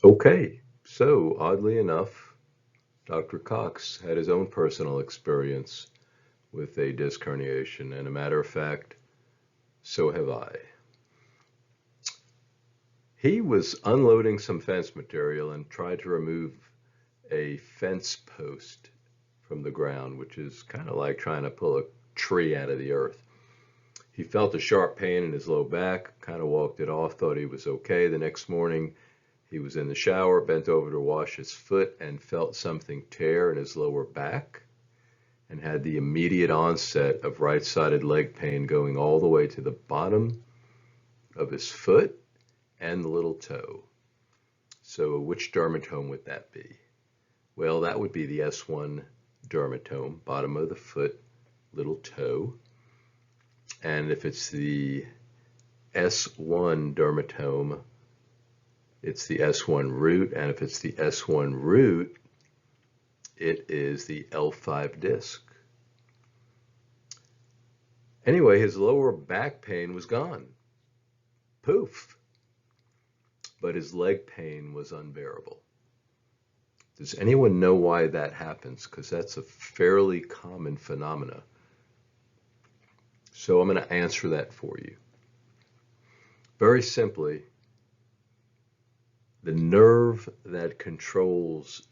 Okay, so oddly enough, Dr. Cox had his own personal experience with a disc herniation, and a matter of fact, so have I. He was unloading some fence material and tried to remove a fence post from the ground, which is kind of like trying to pull a tree out of the earth. He felt a sharp pain in his low back, kind of walked it off, thought he was okay. The next morning, he was in the shower, bent over to wash his foot, and felt something tear in his lower back and had the immediate onset of right-sided leg pain going all the way to the bottom of his foot and the little toe. So which dermatome would that be? Well, that would be the S1 dermatome, bottom of the foot, little toe. And if it's the S1 dermatome, it's the S1 root. And if it's the S1 root, it is the L5 disc. Anyway, his lower back pain was gone. Poof. But his leg pain was unbearable. Does anyone know why that happens? Because that's a fairly common phenomena. So I'm going to answer that for you. Very simply, the nerve that controls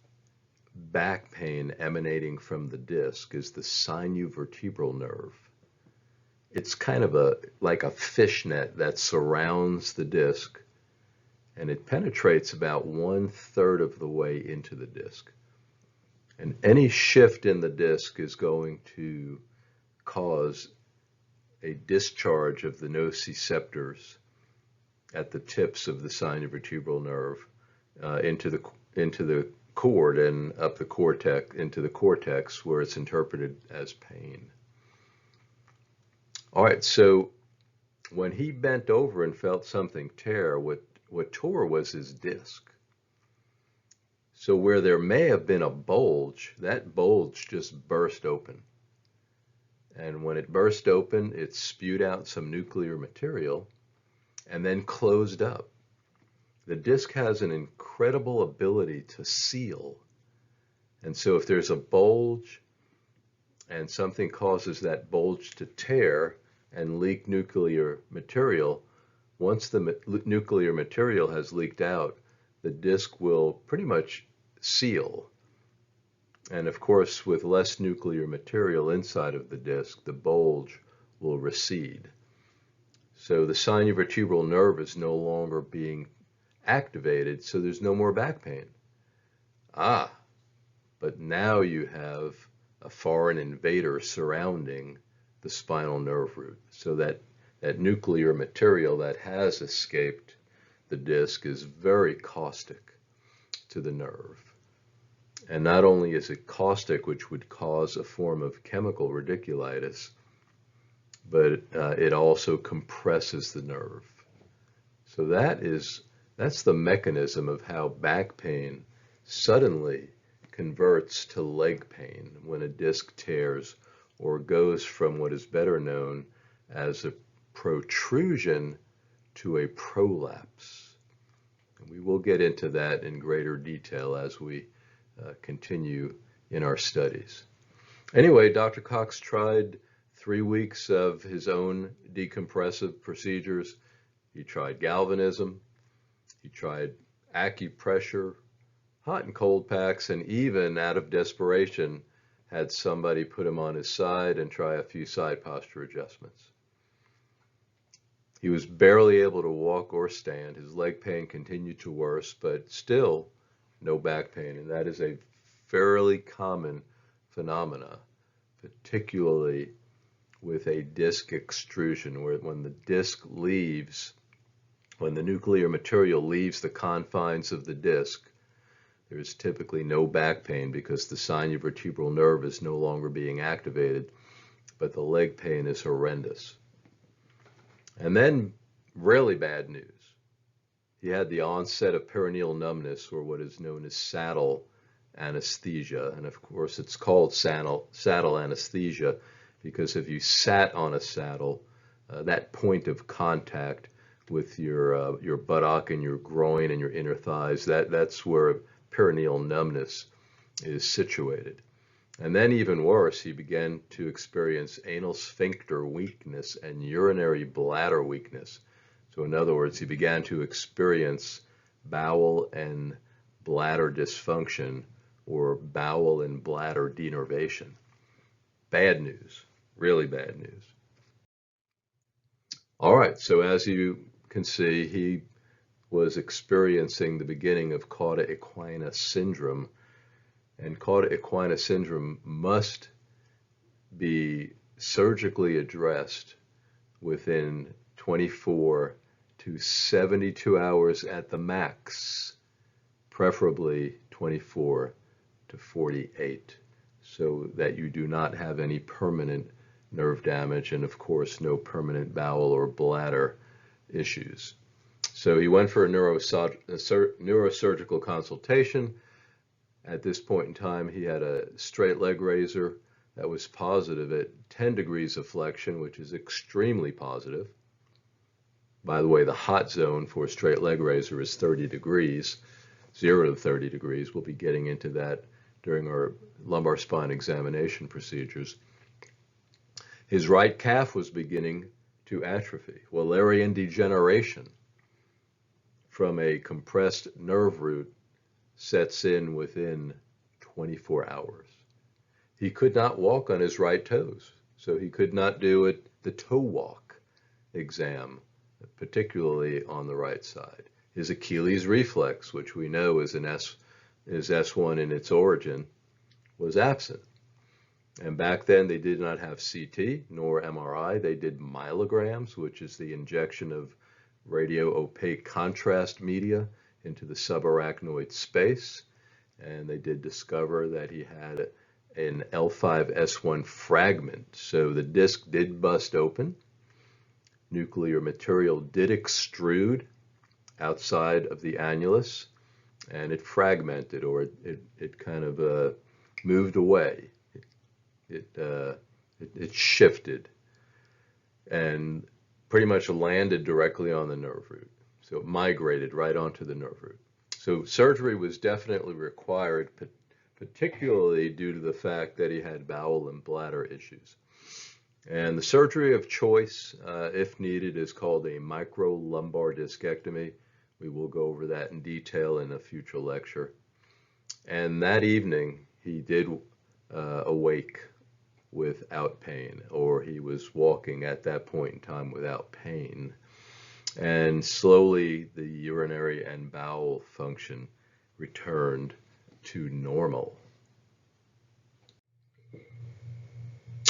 back pain emanating from the disc is the sinovertebral nerve. It's kind of like a fishnet that surrounds the disc, and it penetrates about 1/3 of the way into the disc. And any shift in the disc is going to cause a discharge of the nociceptors at the tips of the sinovertebral nerve into the cord and up the cortex into the cortex, where it's interpreted as pain. All right, so when he bent over and felt something tear, what tore was his disc. So where there may have been a bulge, that bulge just burst open. And when it burst open, it spewed out some nuclear material and then closed up. The disc has an incredible ability to seal. And so if there's a bulge and something causes that bulge to tear and leak nuclear material, once the nuclear material has leaked out, the disc will pretty much seal. And of course, with less nuclear material inside of the disc, the bulge will recede. So the sinovertebral nerve is no longer being activated, so there's no more back pain. Ah, but now you have a foreign invader surrounding the spinal nerve root. So that nuclear material that has escaped the disc is very caustic to the nerve. And not only is it caustic, which would cause a form of chemical radiculitis, but it also compresses the nerve. So that's the mechanism of how back pain suddenly converts to leg pain when a disc tears or goes from what is better known as a protrusion to a prolapse. And we will get into that in greater detail as we continue in our studies. Anyway, Dr. Cox tried 3 weeks of his own decompressive procedures. He tried galvanism, he tried acupressure, hot and cold packs, and even out of desperation had somebody put him on his side and try a few side posture adjustments. He was barely able to walk or stand. His leg pain continued to worse, but still no back pain, and that is a fairly common phenomena, particularly with a disc extrusion, where when the disc leaves, when the nuclear material leaves the confines of the disc, there is typically no back pain because the sinovertebral nerve is no longer being activated, but the leg pain is horrendous. And then really bad news. He had the onset of perineal numbness, or what is known as saddle anesthesia. And of course, it's called saddle anesthesia because if you sat on a saddle, that point of contact with your buttock and your groin and your inner thighs. That's where perineal numbness is situated. And then even worse, he began to experience anal sphincter weakness and urinary bladder weakness. So in other words, he began to experience bowel and bladder dysfunction or bowel and bladder denervation. Bad news, really bad news. All right, so as you can see, he was experiencing the beginning of cauda equina syndrome, and cauda equina syndrome must be surgically addressed within 24 to 72 hours at the max, preferably 24 to 48, so that you do not have any permanent nerve damage and, of course, no permanent bowel or bladder issues. So he went for a neurosurgical consultation. At this point in time, he had a straight leg razor that was positive at 10 degrees of flexion, which is extremely positive. By the way, the hot zone for a straight leg razor is 30 degrees, 0 to 30 degrees. We'll be getting into that during our lumbar spine examination procedures. His right calf was beginning to atrophy. Wallerian degeneration from a compressed nerve root sets in within 24 hours. He could not walk on his right toes, so he could not do the toe walk exam, particularly on the right side. His Achilles reflex, which we know is S1 in its origin, was absent. And back then they did not have CT nor MRI. They did myelograms, which is the injection of radio-opaque contrast media into the subarachnoid space. And they did discover that he had an L5-S1 fragment. So the disc did bust open. Nuclear material did extrude outside of the annulus, and it fragmented, or it kind of moved away. It shifted and pretty much landed directly on the nerve root. So it migrated right onto the nerve root. So surgery was definitely required, particularly due to the fact that he had bowel and bladder issues. And the surgery of choice, if needed, is called a microlumbar discectomy. We will go over that in detail in a future lecture. And that evening, he did awake without pain, or he was walking at that point in time without pain. And slowly the urinary and bowel function returned to normal.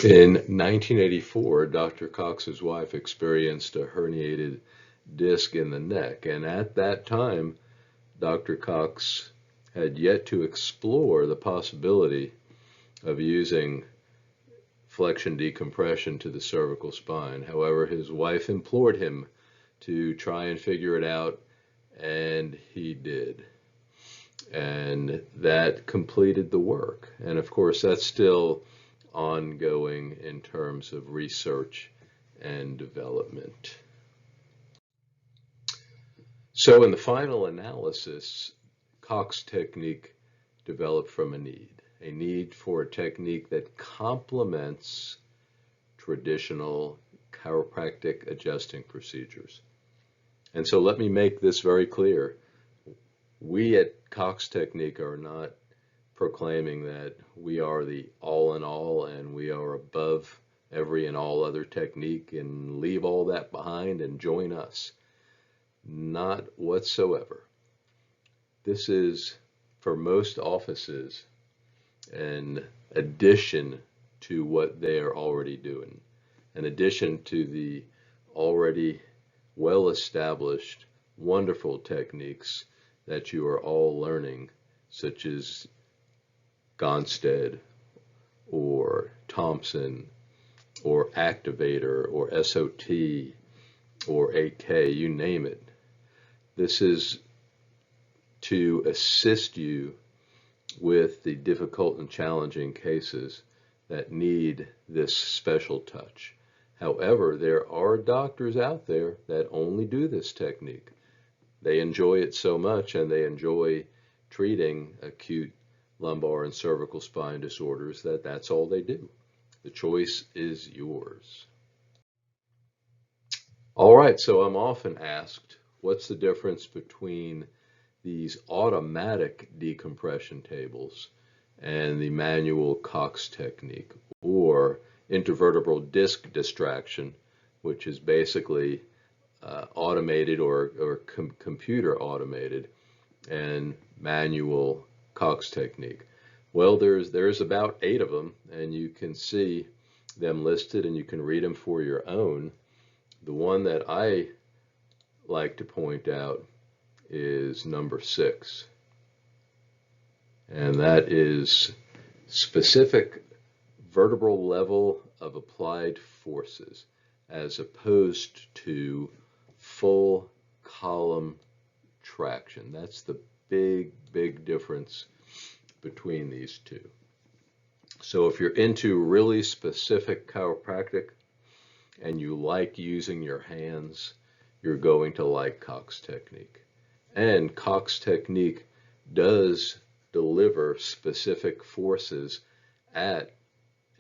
In 1984, Dr. Cox's wife experienced a herniated disc in the neck, and at that time, Dr. Cox had yet to explore the possibility of using flexion decompression to the cervical spine. However, his wife implored him to try and figure it out, and he did. And that completed the work. And of course, that's still ongoing in terms of research and development. So in the final analysis, Cox technique developed from a need for a technique that complements traditional chiropractic adjusting procedures. And so let me make this very clear. We at Cox Technique are not proclaiming that we are the all-in-all and we are above every and all other technique and leave all that behind and join us. Not whatsoever. This is, for most offices, an addition to what they are already doing, an addition to the already well-established, wonderful techniques that you are all learning, such as Gonstead or Thompson or Activator or SOT or AK, you name it. This is to assist you with the difficult and challenging cases that need this special touch. However, there are doctors out there that only do this technique. They enjoy it so much, and they enjoy treating acute lumbar and cervical spine disorders, that that's all they do. The choice is yours. All right, so I'm often asked, what's the difference between these automatic decompression tables and the manual Cox technique, or intervertebral disc distraction, which is basically automated or computer automated, and manual Cox technique? Well, there's about 8 of them, and you can see them listed and you can read them for your own. The one that I like to point out is number 6, and that is specific vertebral level of applied forces, as opposed to full column traction. That's the big difference between these two. So if you're into really specific chiropractic and you like using your hands, you're going to like Cox technique. And Cox technique does deliver specific forces at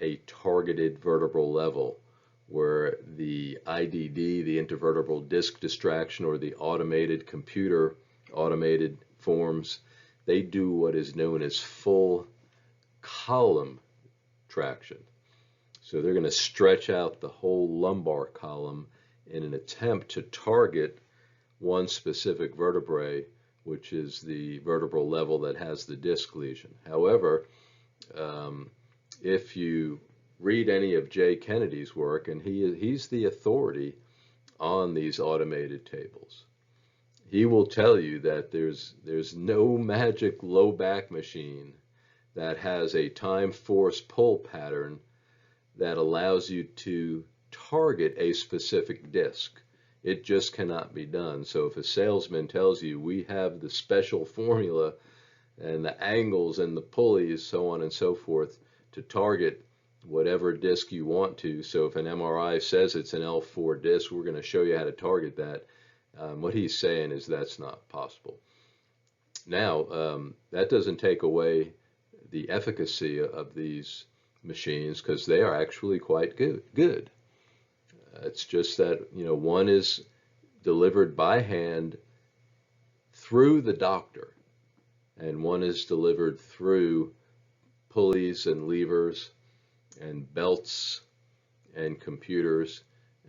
a targeted vertebral level, where the IDD, the intervertebral disc distraction, or the automated computer automated forms, they do what is known as full column traction. So they're going to stretch out the whole lumbar column in an attempt to target one specific vertebrae, which is the vertebral level that has the disc lesion. However, if you read any of Jay Kennedy's work, and he's the authority on these automated tables, he will tell you that there's no magic low back machine that has a time force pull pattern that allows you to target a specific disc. It just cannot be done. So if a salesman tells you we have the special formula and the angles and the pulleys, so on and so forth, to target whatever disc you want to, so if an MRI says it's an L4 disc, we're going to show you how to target that. What he's saying is that's not possible. Now, that doesn't take away the efficacy of these machines, because they are actually quite good. It's just that, one is delivered by hand through the doctor, and one is delivered through pulleys and levers and belts and computers,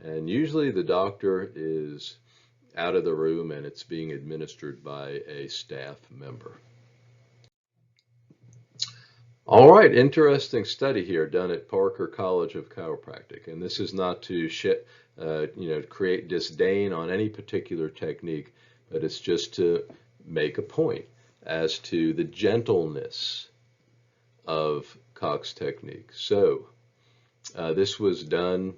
and usually the doctor is out of the room and it's being administered by a staff member. All right, interesting study here done at Parker College of Chiropractic, and this is not to create disdain on any particular technique, but it's just to make a point as to the gentleness of Cox technique. So this was done,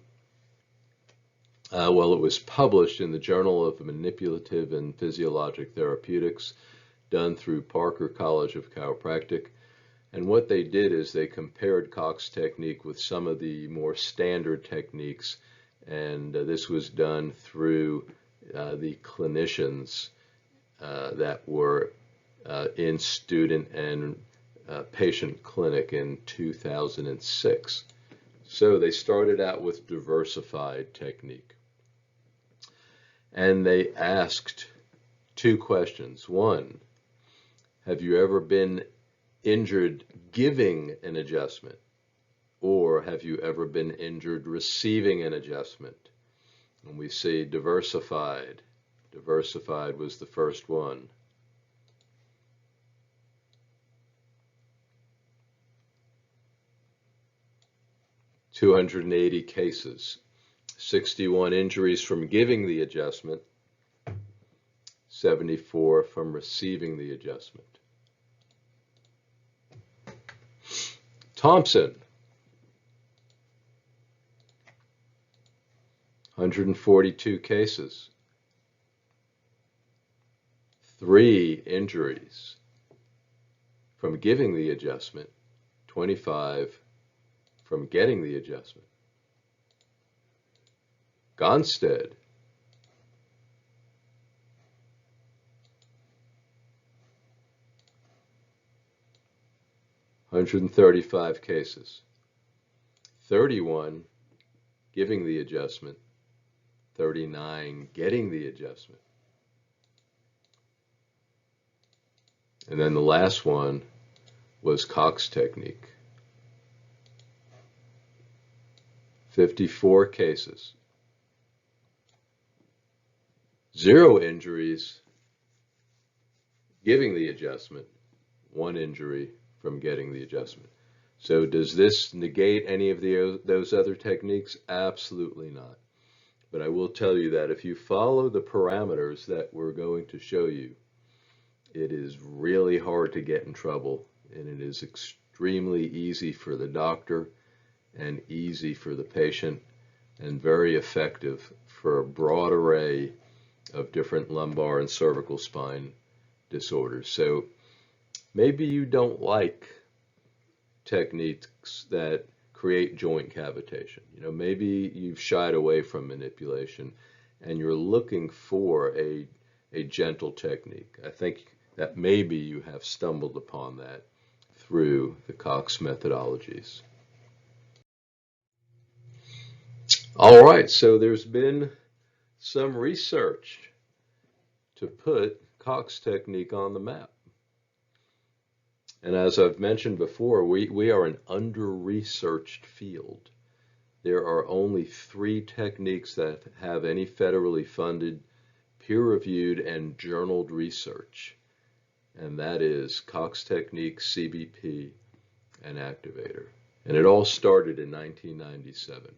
it was published in the Journal of Manipulative and Physiologic Therapeutics, done through Parker College of Chiropractic. And what they did is they compared Cox technique with some of the more standard techniques, and this was done through the clinicians that were in student and patient clinic in 2006. So they started out with diversified technique, and they asked 2 questions. 1, have you ever been injured giving an adjustment, or have you ever been injured receiving an adjustment? And we see diversified. Diversified was the first one. $280 cases, 61 injuries from giving the adjustment, 74 from receiving the adjustment. Thompson, 142 cases, 3 injuries from giving the adjustment, 25 from getting the adjustment. Gonstead. $135 cases. 31 giving the adjustment. 39 getting the adjustment. And then the last one was Cox technique. 54 cases. 0 injuries giving the adjustment. 1 injury from getting the adjustment. So does this negate any of those other techniques? Absolutely not. But I will tell you that if you follow the parameters that we're going to show you, it is really hard to get in trouble, and it is extremely easy for the doctor and easy for the patient, and very effective for a broad array of different lumbar and cervical spine disorders. So maybe you don't like techniques that create joint cavitation. Maybe you've shied away from manipulation and you're looking for a gentle technique. I think that maybe you have stumbled upon that through the Cox methodologies. All right, so there's been some research to put Cox technique on the map. And as I've mentioned before, we are an under-researched field. There are only 3 techniques that have any federally funded, peer-reviewed, and journaled research. And that is Cox technique, CBP, and activator. And it all started in 1997,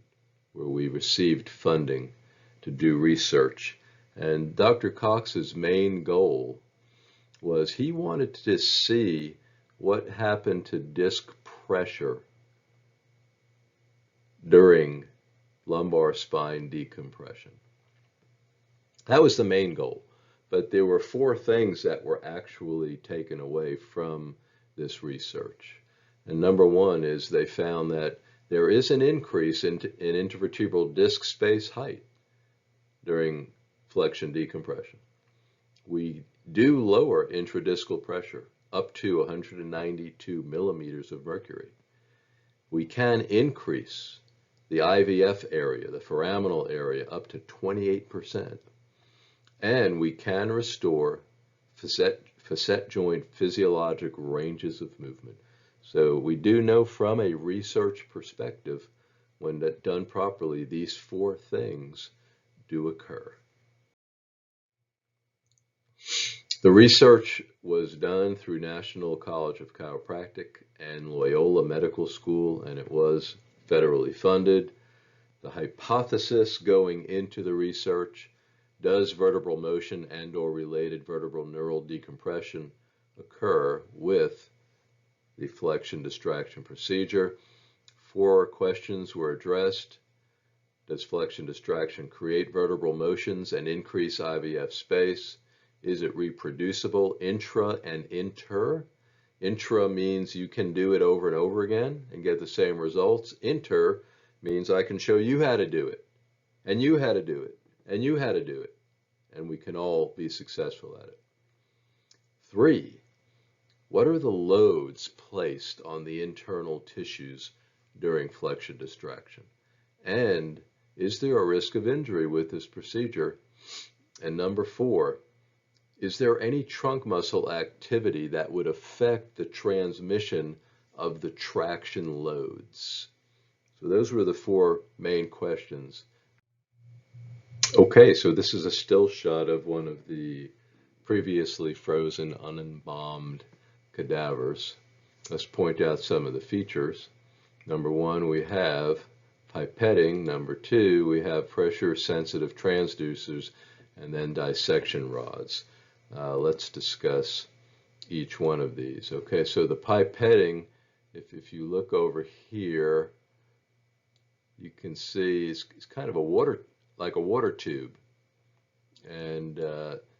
where we received funding to do research. And Dr. Cox's main goal was he wanted to see what happened to disc pressure during lumbar spine decompression. That was the main goal. But there were 4 things that were actually taken away from this research. And number 1 is they found that there is an increase in intervertebral disc space height during flexion decompression. We do lower intradiscal pressure up to 192 millimeters of mercury. We can increase the IVF area, the foraminal area, up to 28%. And we can restore facet joint physiologic ranges of movement. So we do know from a research perspective, when done properly, these 4 things do occur. The research was done through National College of Chiropractic and Loyola Medical School, and it was federally funded. The hypothesis going into the research: does vertebral motion and/or related vertebral neural decompression occur with the flexion distraction procedure? 4 questions were addressed. Does flexion distraction create vertebral motions and increase IVF space? Is it reproducible intra and inter? Intra means you can do it over and over again and get the same results. Inter means I can show you how to do it, and you how to do it, and you how to do it, and we can all be successful at it. 3, what are the loads placed on the internal tissues during flexion distraction? And is there a risk of injury with this procedure? And number 4, is there any trunk muscle activity that would affect the transmission of the traction loads? So those were the 4 main questions. Okay, so this is a still shot of one of the previously frozen, unembalmed cadavers. Let's point out some of the features. Number 1, we have pipetting. Number 2, we have pressure-sensitive transducers, and then dissection rods. Let's discuss each one of these. Okay, so the pipetting, if you look over here, you can see it's kind of like a water tube. And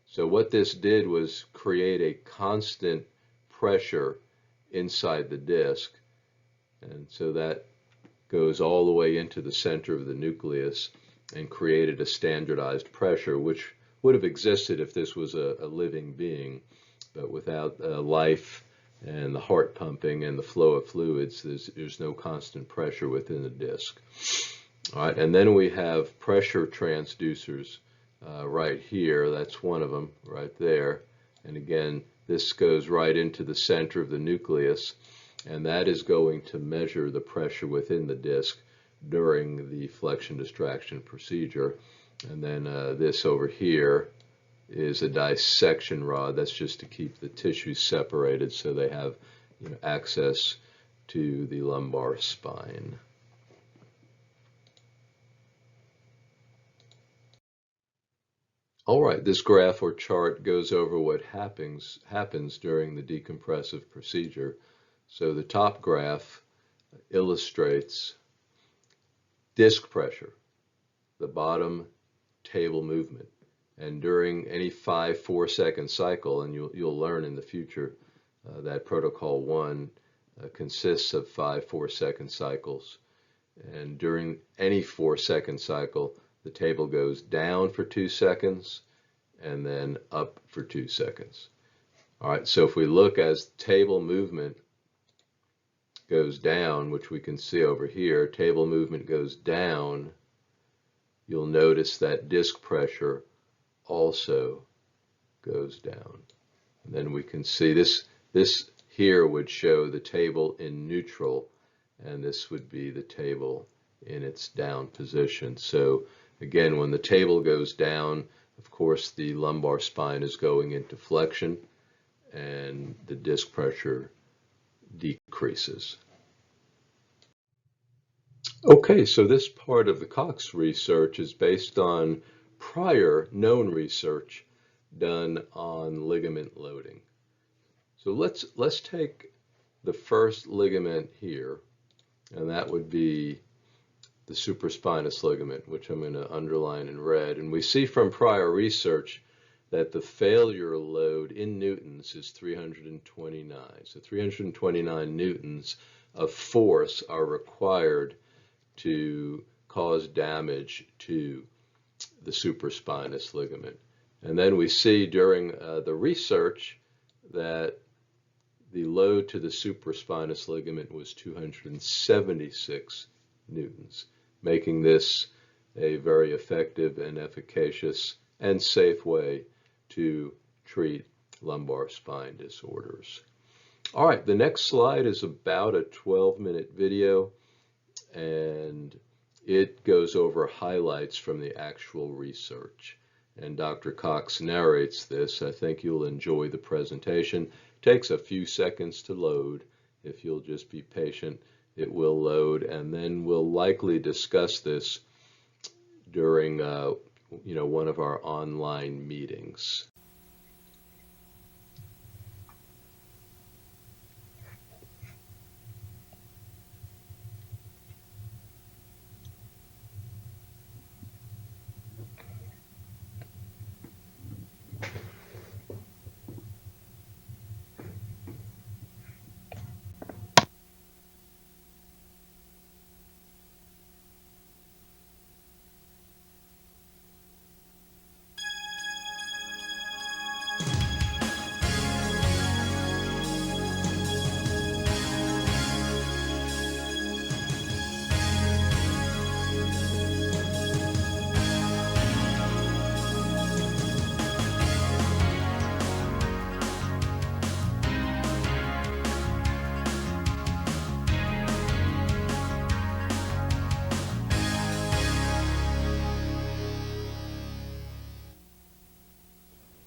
so what this did was create a constant pressure inside the disc. And so that goes all the way into the center of the nucleus. and created a standardized pressure, which would have existed if this was a living being. But without life and the heart pumping and the flow of fluids, there's no constant pressure within the disc. All right, and then we have pressure transducers right here. That's one of them right there. And again, this goes right into the center of the nucleus, and that is going to measure the pressure within the disc during the flexion distraction procedure. And then this over here is a dissection rod. That's just to keep the tissues separated so they have access to the lumbar spine. All right, this graph or chart goes over what happens during the decompressive procedure. So the top graph illustrates disc pressure, the bottom table movement. And during any 4-second cycle, and you'll learn in the future that protocol 1 consists of 4-second cycles. And during any 4-second cycle, the table goes down for 2 seconds and then up for 2 seconds. All right, so if we look as table movement goes down, which we can see over here, table movement goes down, you'll notice that disc pressure also goes down. And then we can see this here would show the table in neutral, and this would be the table in its down position. So again, when the table goes down, of course, the lumbar spine is going into flexion and the disc pressure decreases. Okay, so this part of the Cox research is based on prior known research done on ligament loading. So let's take the first ligament here, and that would be the supraspinous ligament, which I'm going to underline in red. And we see from prior research that the failure load in newtons is 329. So 329 newtons of force are required to cause damage to the supraspinous ligament. And then we see during the research that the load to the supraspinous ligament was 276 newtons, making this a very effective and efficacious and safe way to treat lumbar spine disorders. All right, the next slide is about a 12-minute video, and it goes over highlights from the actual research. And Dr. Cox narrates this. I think you'll enjoy the presentation. It takes a few seconds to load. If you'll just be patient, it will load, and then we'll likely discuss this during one of our online meetings.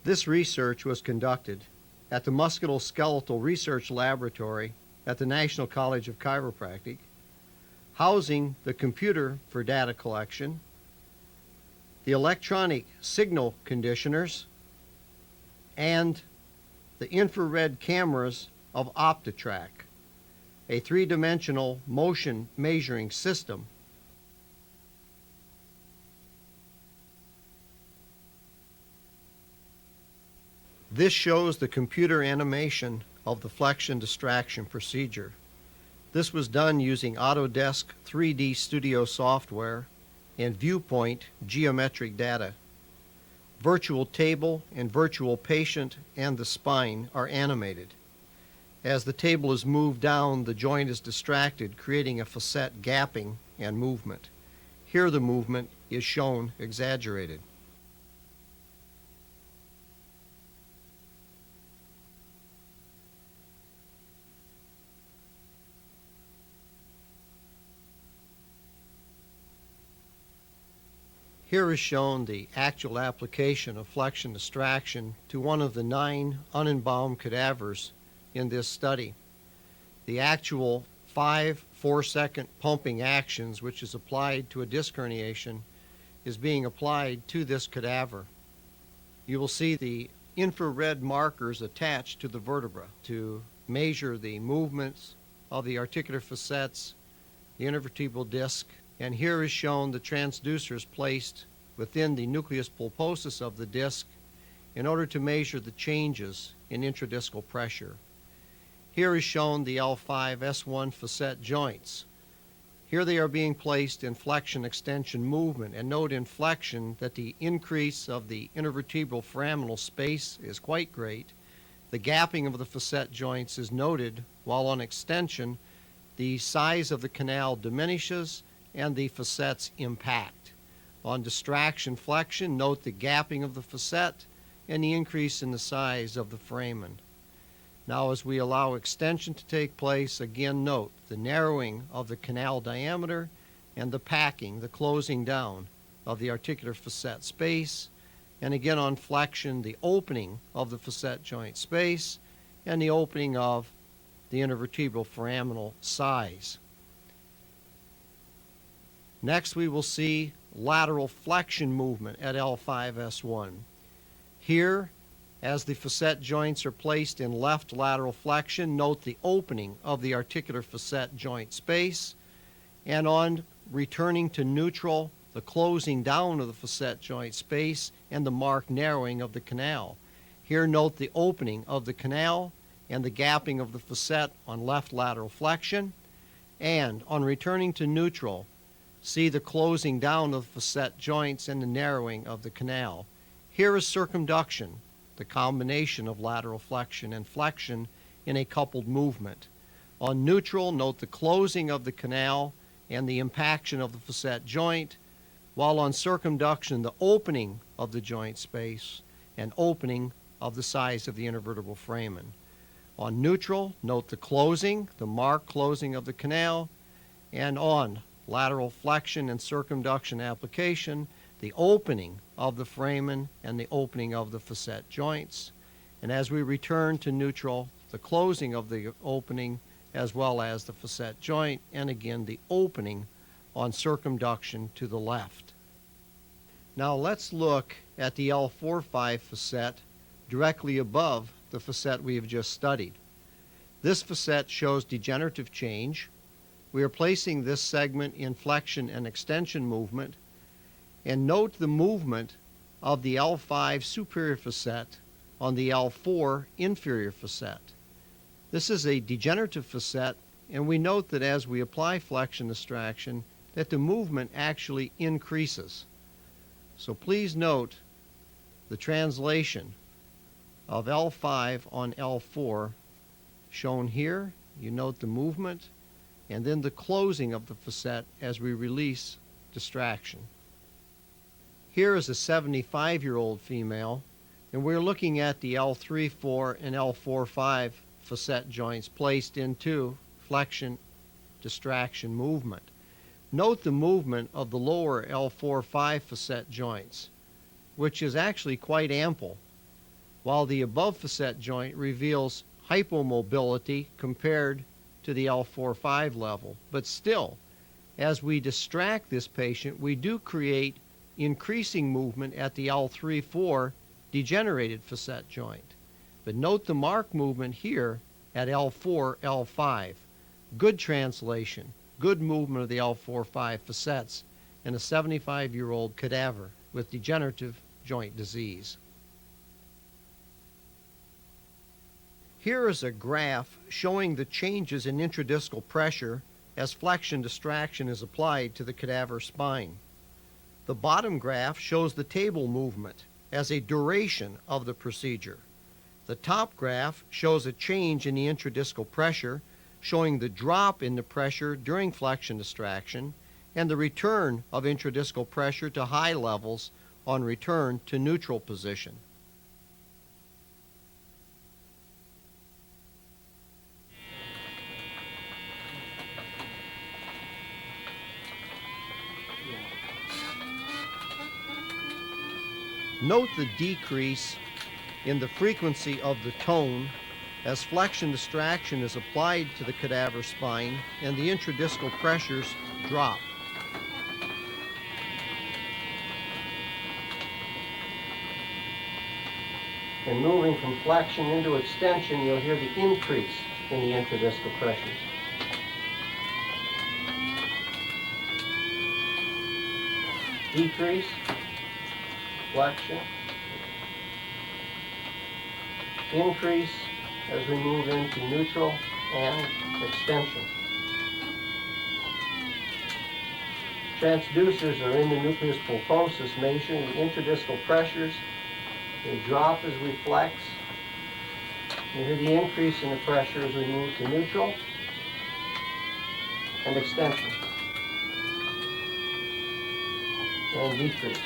This research was conducted at the Musculoskeletal Research Laboratory at the National College of Chiropractic, housing the computer for data collection, the electronic signal conditioners, and the infrared cameras of OptiTrack, a three-dimensional motion measuring system. This shows the computer animation of the flexion distraction procedure. This was done using Autodesk 3D Studio software and viewpoint geometric data. Virtual table and virtual patient and the spine are animated. As the table is moved down, the joint is distracted, creating a facet gapping and movement. Here the movement is shown exaggerated. Here is shown the actual application of flexion distraction to one of the 9 unembalmed cadavers in this study. The actual 5 4-second pumping actions, which is applied to a disc herniation, is being applied to this cadaver. You will see the infrared markers attached to the vertebra to measure the movements of the articular facets, the intervertebral disc, and here is shown the transducers placed within the nucleus pulposus of the disc in order to measure the changes in intradiscal pressure. Here is shown the L5-S1 facet joints. Here they are being placed in flexion extension movement, and note in flexion that the increase of the intervertebral foraminal space is quite great. The gapping of the facet joints is noted, while on extension the size of the canal diminishes and the facets impact. On distraction flexion, note the gapping of the facet and the increase in the size of the foramen. Now, as we allow extension to take place, again note the narrowing of the canal diameter and the packing, the closing down of the articular facet space, and again on flexion, the opening of the facet joint space and the opening of the intervertebral foraminal size. Next, we will see lateral flexion movement at L5-S1. Here, as the facet joints are placed in left lateral flexion, note the opening of the articular facet joint space, and on returning to neutral, the closing down of the facet joint space and the marked narrowing of the canal. Here note the opening of the canal and the gapping of the facet on left lateral flexion, and on returning to neutral, see the closing down of the facet joints and the narrowing of the canal. Here is circumduction, the combination of lateral flexion and flexion in a coupled movement. On neutral, note the closing of the canal and the impaction of the facet joint, while on circumduction, the opening of the joint space and opening of the size of the intervertebral foramen. On neutral, note the closing, the marked closing of the canal, and on lateral flexion and circumduction application, the opening of the foramen and the opening of the facet joints. And as we return to neutral, the closing of the opening as well as the facet joint, and again the opening on circumduction to the left. Now let's look at the L4-5 facet directly above the facet we have just studied. This facet shows degenerative change. We are placing this segment in flexion and extension movement, and note the movement of the L5 superior facet on the L4 inferior facet. This is a degenerative facet, and we note that as we apply flexion distraction, that the movement actually increases. So please note the translation of L5 on L4 shown here. You note the movement and then the closing of the facet as we release distraction. Here is a 75-year-old female, and we're looking at the L3-4 and L4-5 facet joints placed into flexion distraction movement. Note the movement of the lower L4-5 facet joints, which is actually quite ample, while the above facet joint reveals hypomobility compared to the L4-5 level. But still, as we distract this patient, we do create increasing movement at the L3-4 degenerated facet joint. But note the marked movement here at L4, L5. Good translation, good movement of the L4-5 facets in a 75-year-old cadaver with degenerative joint disease. Here is a graph showing the changes in intradiscal pressure as flexion distraction is applied to the cadaver spine. The bottom graph shows the table movement as a duration of the procedure. The top graph shows a change in the intradiscal pressure, showing the drop in the pressure during flexion distraction and the return of intradiscal pressure to high levels on return to neutral position. Note the decrease in the frequency of the tone as flexion distraction is applied to the cadaver spine and the intradiscal pressures drop. And moving from flexion into extension, you'll hear the increase in the intradiscal pressures. Decrease, flexion, increase as we move into neutral and extension. Transducers are in the nucleus pulposus measuring the intradiscal pressures. They drop as we flex. You hear the increase in the pressure as we move to neutral and extension. And decrease.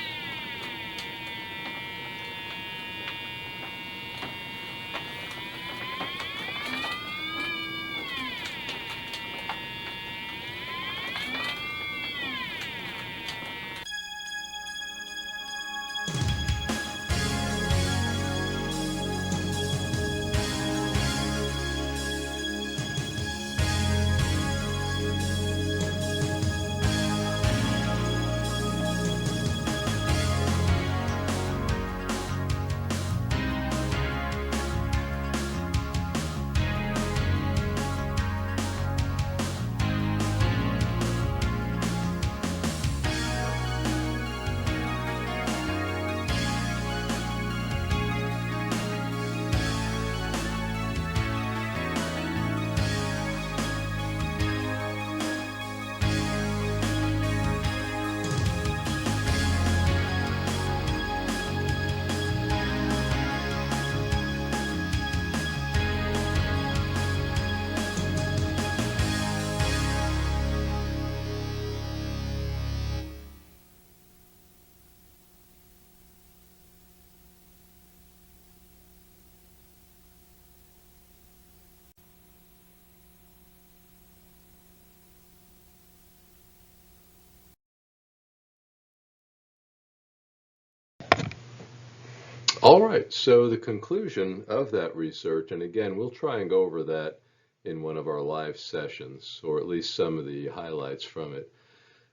All right, so the conclusion of that research, and again, we'll try and go over that in one of our live sessions, or at least some of the highlights from it.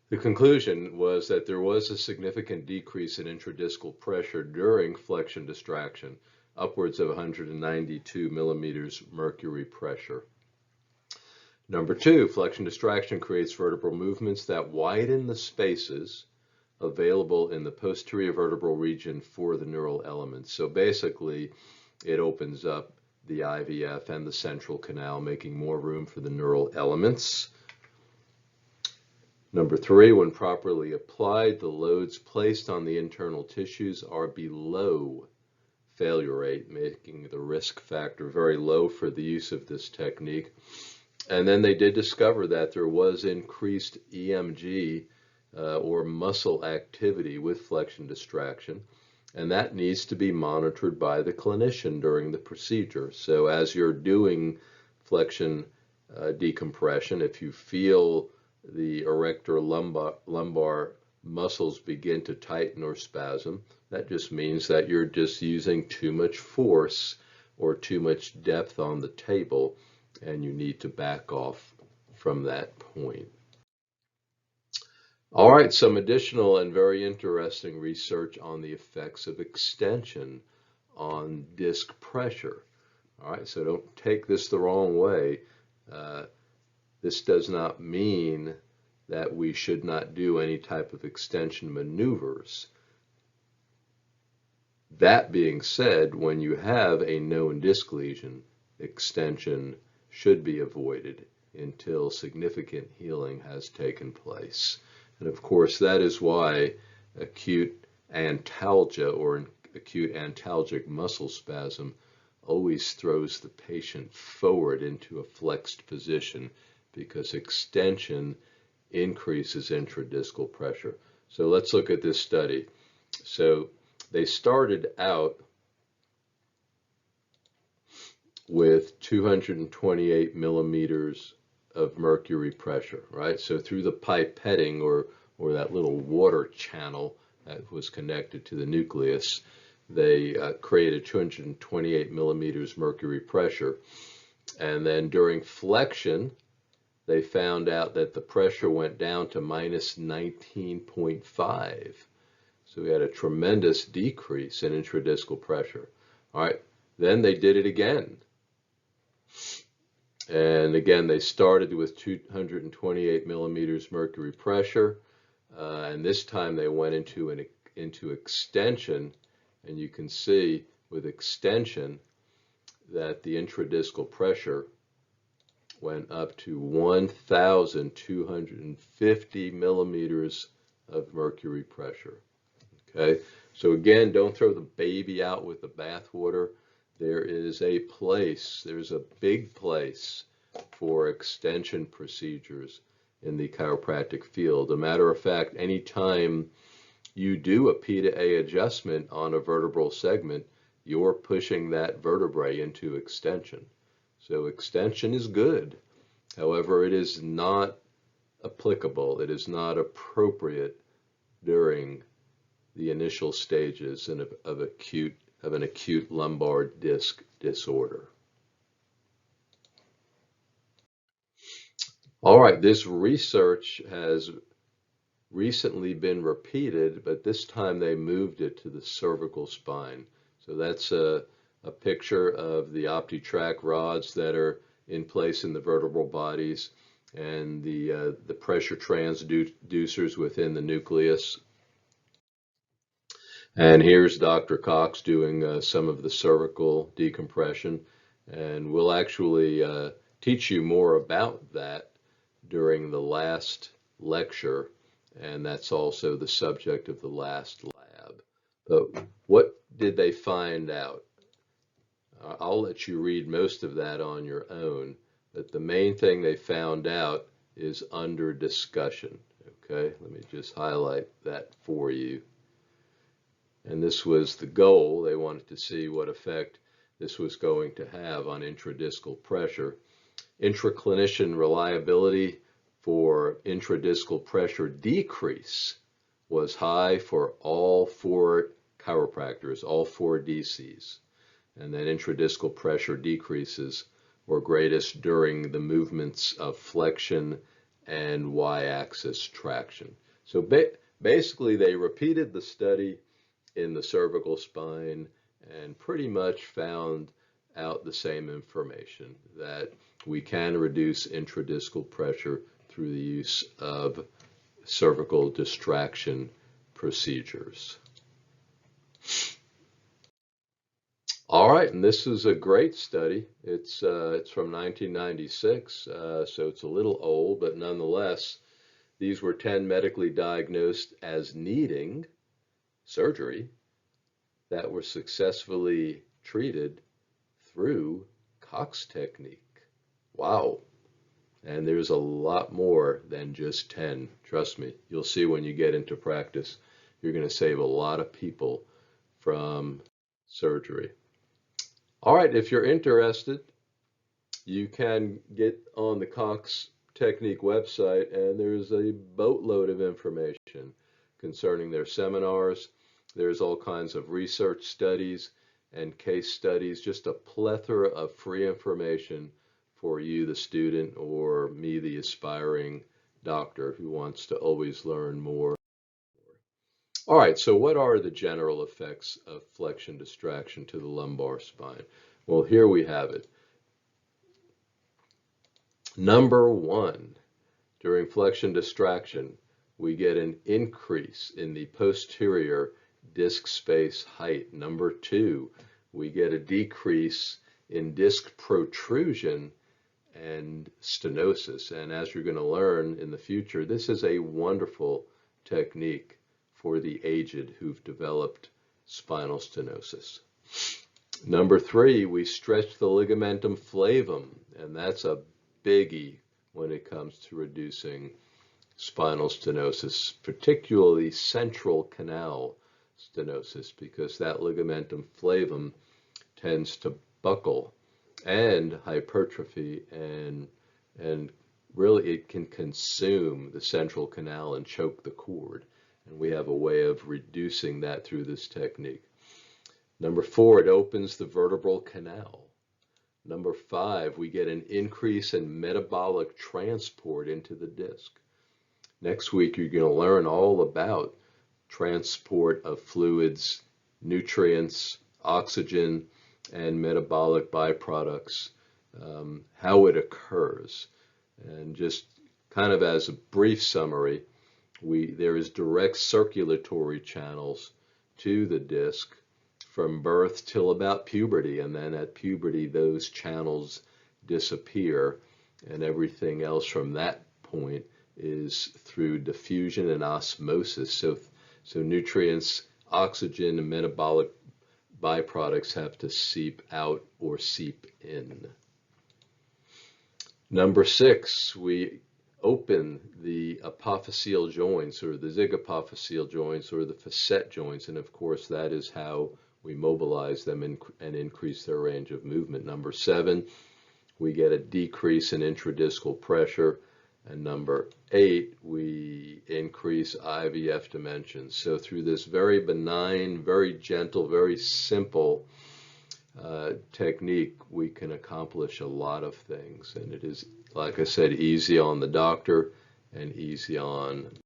The conclusion was that there was a significant decrease in intradiscal pressure during flexion distraction, upwards of 192 millimeters mercury pressure. Number two, flexion distraction creates vertebral movements that widen the spaces available in the posterior vertebral region for the neural elements. So basically, it opens up the IVF and the central canal, making more room for the neural elements. Number three, when properly applied, the loads placed on the internal tissues are below failure rate, making the risk factor very low for the use of this technique. And then they did discover that there was increased EMG or muscle activity with flexion distraction, and that needs to be monitored by the clinician during the procedure. So as you're doing flexion decompression, if you feel the erector lumbar muscles begin to tighten or spasm, that just means that you're just using too much force or too much depth on the table, and you need to back off from that point. All right, some additional and very interesting research on the effects of extension on disc pressure. All right, so don't take this the wrong way. This does not mean that we should not do any type of extension maneuvers. That being said, when you have a known disc lesion, extension should be avoided until significant healing has taken place. And of course, that is why acute antalgia or acute antalgic muscle spasm always throws the patient forward into a flexed position because extension increases intradiscal pressure. So let's look at this study. So they started out with 228 millimeters of mercury pressure, right? So through the pipetting or that little water channel that was connected to the nucleus, they created 228 millimeters mercury pressure. And then during flexion, they found out that the pressure went down to minus 19.5. So we had a tremendous decrease in intradiscal pressure. All right, then they did it again. And again, they started with 228 millimeters mercury pressure. And this time they went into extension. And you can see with extension that the intradiscal pressure went up to 1,250 millimeters of mercury pressure. Okay, so again, don't throw the baby out with the bathwater. There is a place, there's a big place for extension procedures in the chiropractic field. As a matter of fact, anytime you do a P to A adjustment on a vertebral segment, you're pushing that vertebrae into extension. So extension is good. However, it is not applicable. It is not appropriate during the initial stages of an acute lumbar disc disorder. All right, this research has recently been repeated, but this time they moved it to the cervical spine. So that's a picture of the OptiTrack rods that are in place in the vertebral bodies and the pressure transducers within the nucleus. And here's Dr. Cox doing some of the cervical decompression. And we'll actually teach you more about that during the last lecture. And that's also the subject of the last lab. But what did they find out? I'll let you read most of that on your own. But the main thing they found out is under discussion. Okay, let me just highlight that for you. And this was the goal. They wanted to see what effect this was going to have on intradiscal pressure. Intraclinician reliability for intradiscal pressure decrease was high for all four chiropractors, all four DCs. And then intradiscal pressure decreases were greatest during the movements of flexion and y-axis traction. So basically they repeated the study in the cervical spine and pretty much found out the same information, that we can reduce intradiscal pressure through the use of cervical distraction procedures. All right, and this is a great study. It's from 1996, so it's a little old, but nonetheless, these were 10 medically diagnosed as needing surgery that were successfully treated through Cox technique. Wow. And there's a lot more than just 10. Trust me, you'll see when you get into practice, you're going to save a lot of people from surgery. All right, if you're interested, you can get on the Cox Technique website, and there's a boatload of information concerning their seminars. There's all kinds of research studies and case studies, just a plethora of free information for you, the student, or me, the aspiring doctor who wants to always learn more. All right, so what are the general effects of flexion distraction to the lumbar spine? Well, here we have it. Number one, during flexion distraction, we get an increase in the posterior disc space height. Number two, we get a decrease in disc protrusion and stenosis. And as you're going to learn in the future, this is a wonderful technique for the aged who've developed spinal stenosis. Number 3, we stretch the ligamentum flavum, and that's a biggie when it comes to reducing spinal stenosis, particularly central canal stenosis, because that ligamentum flavum tends to buckle and hypertrophy, and really it can consume the central canal and choke the cord. And we have a way of reducing that through this technique. Number 4, it opens the vertebral canal. Number 5, we get an increase in metabolic transport into the disc. Next week, you're going to learn all about transport of fluids, nutrients, oxygen, and metabolic byproducts, how it occurs. And just kind of as a brief summary, there is direct circulatory channels to the disc from birth till about puberty, and then at puberty those channels disappear, and everything else from that point is through diffusion and osmosis. So nutrients, oxygen, and metabolic byproducts have to seep out or seep in. Number 6, we open the apophyseal joints, or the zygapophyseal joints, or the facet joints, and of course that is how we mobilize them and increase their range of movement. Number 7, we get a decrease in intradiscal pressure. And number 8, we increase IVF dimensions. So through this very benign, very gentle, very simple technique, we can accomplish a lot of things. And it is, like I said, easy on the doctor and easy on.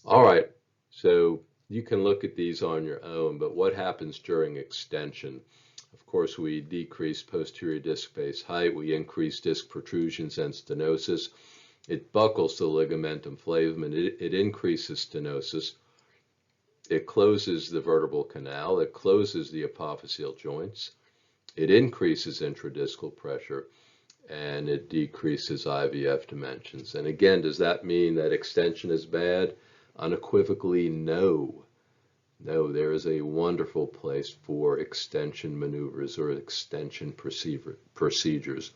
All right, so you can look at these on your own, but what happens during extension? Of course, we decrease posterior disc space height, we increase disc protrusions and stenosis. It buckles the ligamentum flavum, and it increases stenosis. It closes the vertebral canal, it closes the apophyseal joints, it increases intradiscal pressure, and it decreases IVF dimensions. And again, does that mean that extension is bad? Unequivocally, no. No, there is a wonderful place for extension maneuvers or extension procedures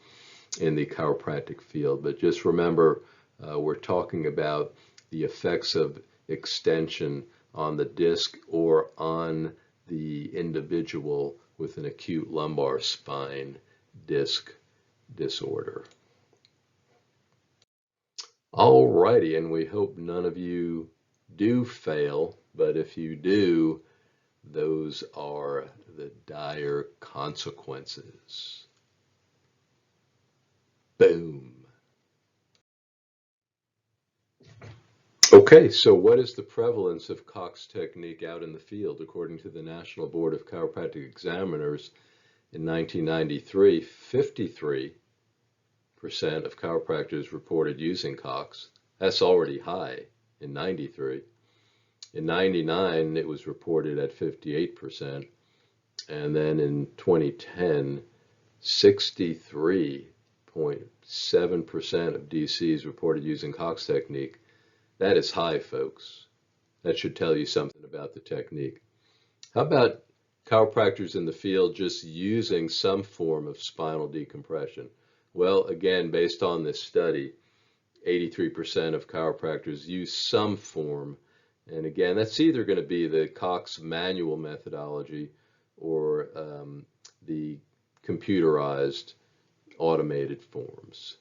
in the chiropractic field. But just remember, we're talking about the effects of extension on the disc or on the individual with an acute lumbar spine disc disorder. All righty, and we hope none of you do fail, but if you do, those are the dire consequences. Boom. Okay, so what is the prevalence of Cox technique out in the field? According to the National Board of Chiropractic Examiners in 1993, 53% of chiropractors reported using Cox. That's already high in 93. In 99, it was reported at 58%. And then in 2010, 63.7% of DCs reported using Cox technique. That is high, folks. That should tell you something about the technique. How about chiropractors in the field just using some form of spinal decompression? Well, again, based on this study, 83% of chiropractors use some form. And again, that's either going to be the Cox manual methodology or the computerized automated forms.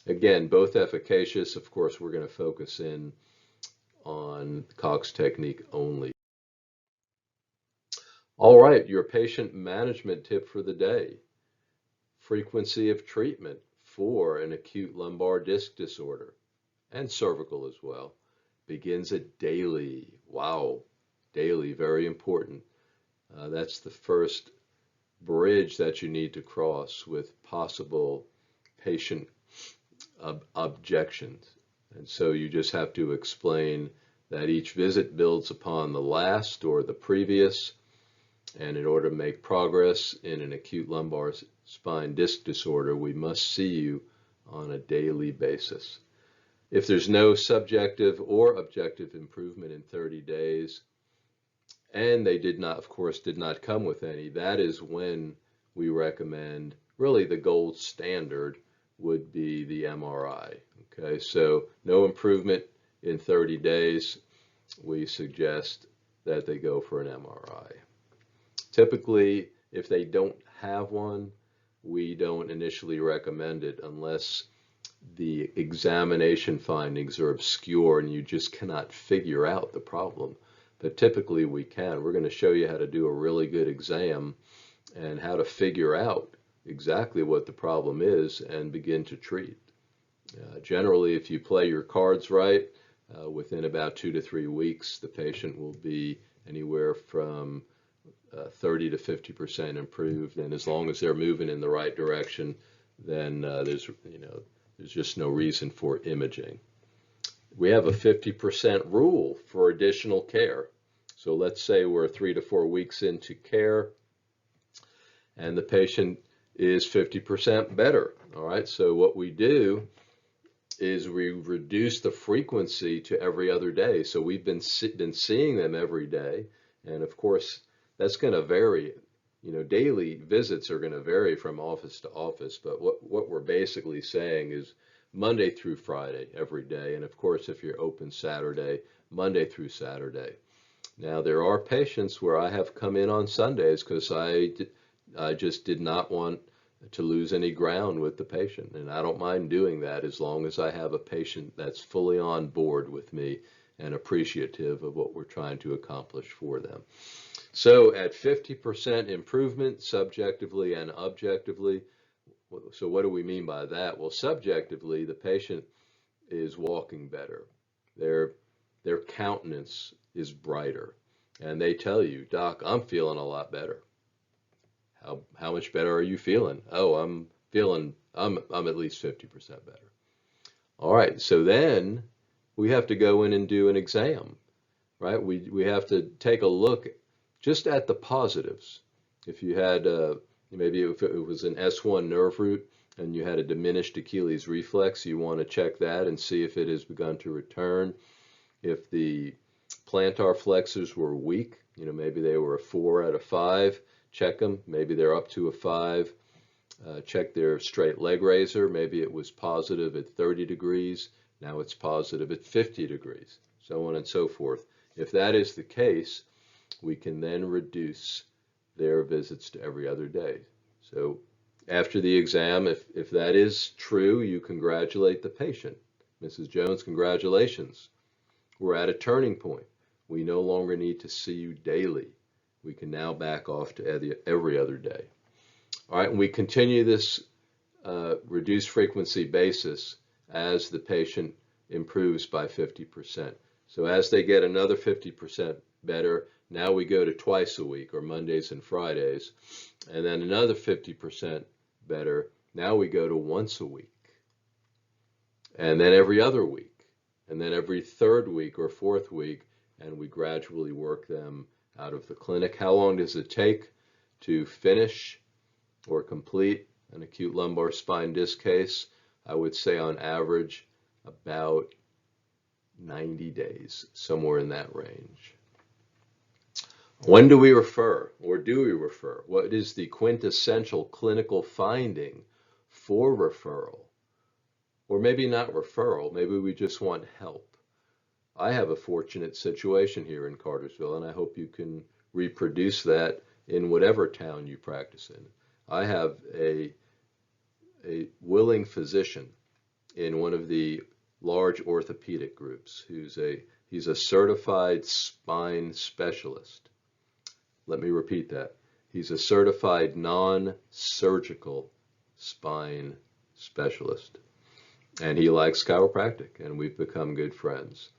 Again, both efficacious. Of course, we're going to focus in on Cox technique only. All right, your patient management tip for the day. Frequency of treatment for an acute lumbar disc disorder, and cervical as well, begins at daily. Wow, daily, very important. That's the first bridge that you need to cross with possible patient objections. And so you just have to explain that each visit builds upon the last or the previous, and in order to make progress in an acute lumbar spine disc disorder, we must see you on a daily basis. If there's no subjective or objective improvement in 30 days, and they did not, of course, did not come with any, that is when we recommend, really the gold standard would be the MRI. Okay, so no improvement in 30 days, we suggest that they go for an MRI. Typically, if they don't have one, we don't initially recommend it unless the examination findings are obscure and you just cannot figure out the problem. But typically we can. We're going to show you how to do a really good exam and how to figure out exactly what the problem is and begin to treat. Generally, if you play your cards right, within about 2 to 3 weeks, the patient will be anywhere from 30 to 50% improved, and as long as they're moving in the right direction, then there's just no reason for imaging. We have a 50% rule for additional care. So let's say we're 3 to 4 weeks into care, and the patient is 50% better. All right, so what we do is we reduce the frequency to every other day. So we've been seeing them every day, and of course that's going to vary. Daily visits are going to vary from office to office, but what we're basically saying is Monday through Friday every day, and of course if you're open Saturday, Monday through Saturday. Now there are patients where I have come in on Sundays because I just did not want to lose any ground with the patient, and I don't mind doing that as long as I have a patient that's fully on board with me and appreciative of what we're trying to accomplish for them. So at 50% improvement subjectively and objectively, so what do we mean by that? Well, subjectively, the patient is walking better. Their countenance is brighter, and they tell you, "Doc, I'm feeling a lot better." How much better are you feeling? Oh, I'm at least 50% better. All right, so then we have to go in and do an exam, right? We have to take a look just at the positives. If you had maybe if it was an S1 nerve root and you had a diminished Achilles reflex, you want to check that and see if it has begun to return. If the plantar flexors were weak, maybe they were a 4 out of 5, check them. Maybe they're up to a 5. Check their straight leg raiser. Maybe it was positive at 30 degrees. Now it's positive at 50 degrees, so on and so forth. If that is the case, we can then reduce their visits to every other day. So after the exam, if that is true, you congratulate the patient. Mrs. Jones, congratulations. We're at a turning point. We no longer need to see you daily. We can now back off to every other day. All right, and we continue this reduced frequency basis as the patient improves by 50%. So as they get another 50% better, now we go to twice a week, or Mondays and Fridays, and then another 50% better. Now we go to once a week, and then every other week, and then every third week or fourth week, and we gradually work them out of the clinic. How long does it take to finish or complete an acute lumbar spine disc case? I would say on average about 90 days, somewhere in that range. When do we refer, or do we refer? What is the quintessential clinical finding for referral? Or maybe not referral, maybe we just want help. I have a fortunate situation here in Cartersville, and I hope you can reproduce that in whatever town you practice in. I have a willing physician in one of the large orthopedic groups he's a certified spine specialist. Let me repeat that. He's a certified non-surgical spine specialist, and he likes chiropractic, and we've become good friends.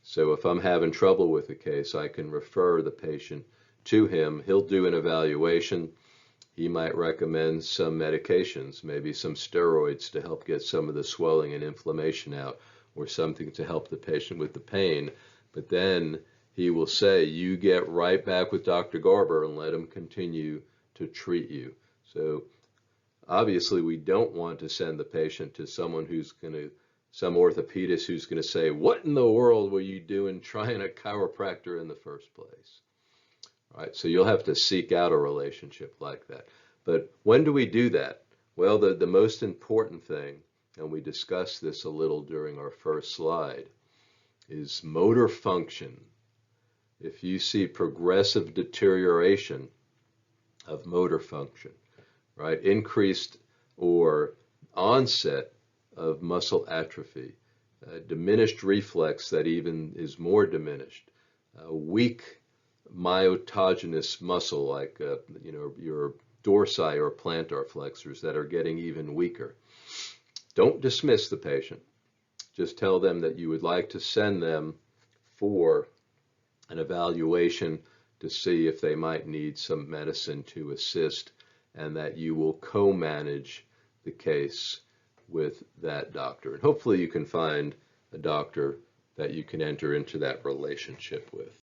So if I'm having trouble with a case, I can refer the patient to him. He'll do an evaluation. He might recommend some medications, maybe some steroids to help get some of the swelling and inflammation out, or something to help the patient with the pain. But then he will say, you get right back with Dr. Garber and let him continue to treat you. So obviously we don't want to send the patient to someone who's going to some orthopedist who's going to say, what in the world were you doing trying a chiropractor in the first place? All right, so you'll have to seek out a relationship like that. But when do we do that? Well, the most important thing, and we discussed this a little during our first slide, is motor function. If you see progressive deterioration of motor function, right, increased or onset of muscle atrophy, diminished reflex that even is more diminished, weak myotogenous muscle like your dorsi or plantar flexors that are getting even weaker. Don't dismiss the patient. Just tell them that you would like to send them for an evaluation to see if they might need some medicine to assist, and that you will co-manage the case with that doctor. And hopefully you can find a doctor that you can enter into that relationship with.